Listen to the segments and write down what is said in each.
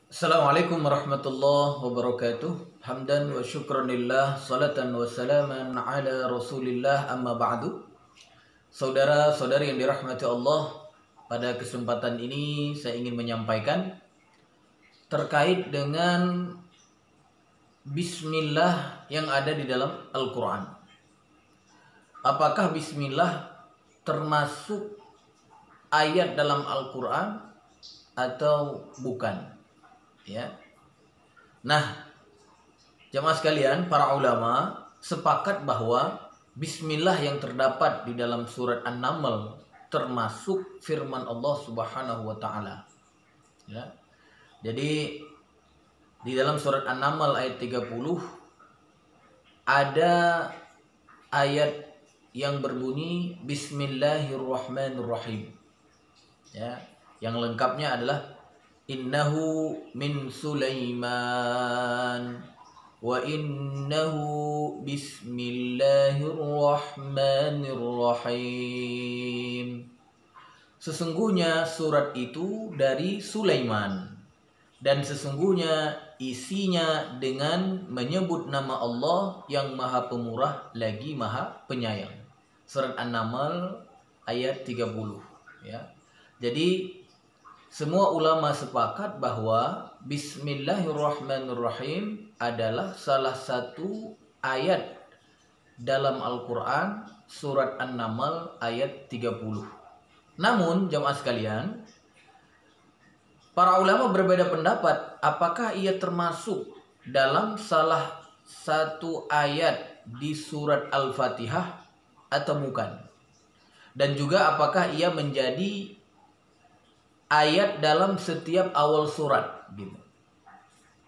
Assalamualaikum warahmatullahi wabarakatuh. Hamdan wa syukranillah, salatan wa salaman ala rasulillah, amma ba'du. Saudara-saudari yang dirahmati Allah, pada kesempatan ini saya ingin menyampaikan terkait dengan bismillah yang ada di dalam Al-Quran. Apakah bismillah termasuk ayat dalam Al-Quran atau bukan? Ya. Nah, jamaah sekalian, para ulama sepakat bahwa bismillah yang terdapat di dalam surat An-Naml termasuk firman Allah Subhanahu wa taala. Ya. Jadi di dalam surat An-Naml ayat 30 ada ayat yang berbunyi Bismillahirrahmanirrahim. Ya, yang lengkapnya adalah Innahu min Sulaiman wa innahu bismillahirrahmanirrahim. Sesungguhnya surat itu dari Sulaiman dan sesungguhnya isinya dengan menyebut nama Allah yang Maha Pemurah lagi Maha Penyayang. Surat An-Naml ayat 30 ya. Jadi semua ulama sepakat bahwa Bismillahirrahmanirrahim adalah salah satu ayat dalam Al-Quran surat An-Naml ayat 30. Namun jamaah sekalian, para ulama berbeda pendapat apakah ia termasuk dalam salah satu ayat di surat Al-Fatihah atau bukan. Dan juga apakah ia menjadi ayat dalam setiap awal surat gitu.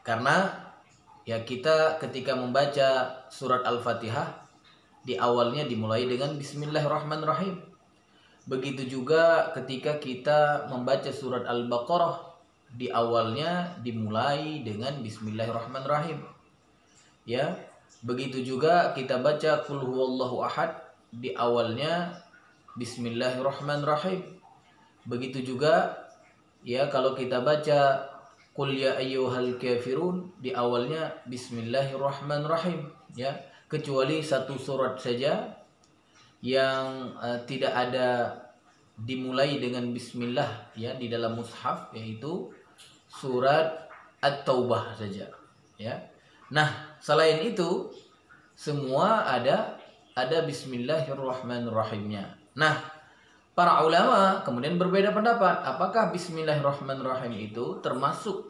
Karena ya kita ketika membaca surat Al-Fatihah di awalnya dimulai dengan Bismillahirrahmanirrahim. Begitu juga ketika kita membaca surat Al-Baqarah di awalnya dimulai dengan Bismillahirrahmanirrahim. Ya, begitu juga kita baca Qul huwallahu ahad di awalnya Bismillahirrahmanirrahim. Begitu juga ya kalau kita baca Qul ya ayyuhal kafirun di awalnya Bismillahirrahmanirrahim ya, kecuali satu surat saja yang tidak ada dimulai dengan bismillah ya di dalam mushaf, yaitu surat At-Taubah saja ya. Nah, selain itu semua ada Bismillahirrahmanirrahimnya. Nah, para ulama kemudian berbeda pendapat apakah Bismillahirrahmanirrahim itu termasuk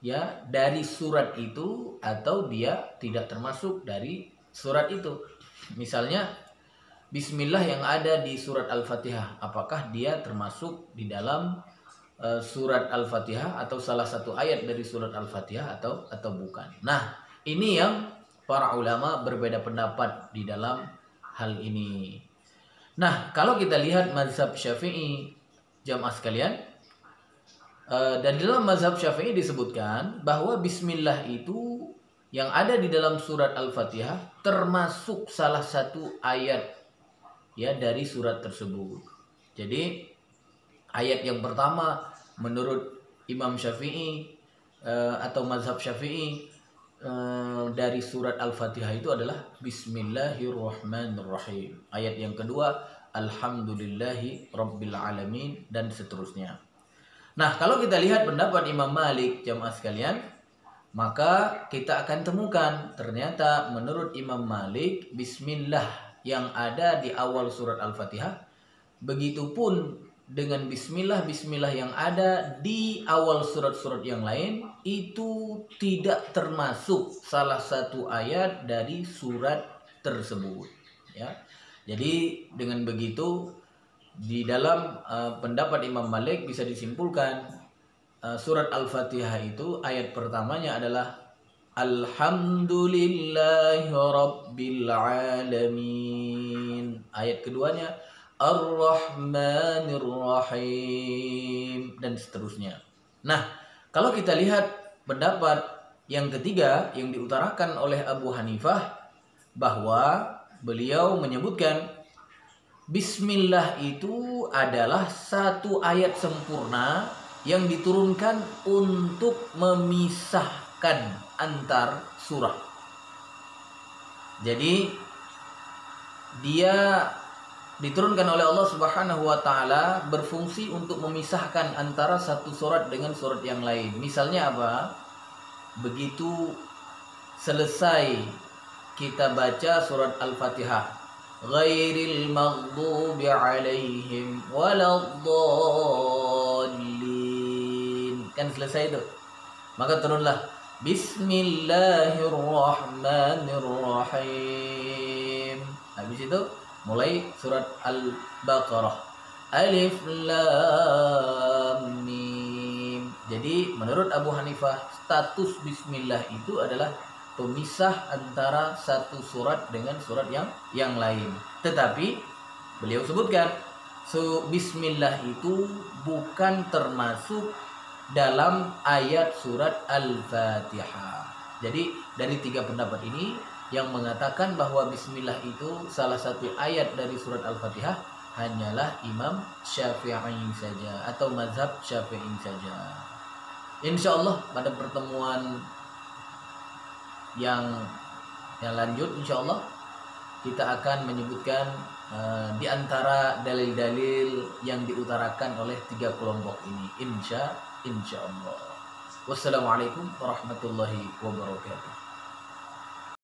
ya dari surat itu atau dia tidak termasuk dari surat itu. Misalnya Bismillah yang ada di surat Al-Fatihah, apakah dia termasuk di dalam surat Al-Fatihah atau salah satu ayat dari surat Al-Fatihah atau bukan. Nah, ini yang para ulama berbeda pendapat di dalam hal ini. Nah, kalau kita lihat mazhab Syafi'i, jamaah sekalian, dan dalam mazhab Syafi'i disebutkan bahwa bismillah itu yang ada di dalam surat Al-Fatihah termasuk salah satu ayat ya dari surat tersebut. Jadi ayat yang pertama menurut Imam Syafi'i atau mazhab Syafi'i dari surat Al-Fatihah itu adalah Bismillahirrahmanirrahim. Ayat yang kedua Alhamdulillahi Rabbil Alamin dan seterusnya. Nah, kalau kita lihat pendapat Imam Malik, jamaah sekalian, maka kita akan temukan ternyata menurut Imam Malik Bismillah yang ada di awal surat Al-Fatihah, begitupun dengan bismillah yang ada di awal surat-surat yang lain itu tidak termasuk salah satu ayat dari surat tersebut ya. Jadi dengan begitu di dalam pendapat Imam Malik bisa disimpulkan surat Al-Fatihah itu ayat pertamanya adalah Alhamdulillahi Rabbil Alamin. Ayat keduanya Ar-Rahmanir-Rahim dan seterusnya. Nah, kalau kita lihat pendapat yang ketiga yang diutarakan oleh Abu Hanifah, bahwa beliau menyebutkan Bismillah itu adalah satu ayat sempurna yang diturunkan untuk memisahkan antar surah. Jadi dia diturunkan oleh Allah Subhanahu wa taala berfungsi untuk memisahkan antara satu surat dengan surat yang lain. Misalnya apa? Begitu selesai kita baca surat Al-Fatihah, ghairil maghdubi alaihim waladdallin. Kan selesai itu. Maka turunlah Bismillahirrahmanirrahim. Habis itu mulai surat Al-Baqarah. Alif Lam Mim. Jadi menurut Abu Hanifah status bismillah itu adalah pemisah antara satu surat dengan surat yang lain. Tetapi beliau sebutkan bismillah itu bukan termasuk dalam ayat surat Al-Fatihah. Jadi dari tiga pendapat ini yang mengatakan bahwa bismillah itu salah satu ayat dari surat Al-Fatihah hanyalah Imam Syafi'i saja atau mazhab Syafi'i saja. Insya Allah pada pertemuan yang lanjut insya Allah kita akan menyebutkan di antara dalil-dalil yang diutarakan oleh tiga kelompok ini insya Allah. Wassalamualaikum warahmatullahi wabarakatuh.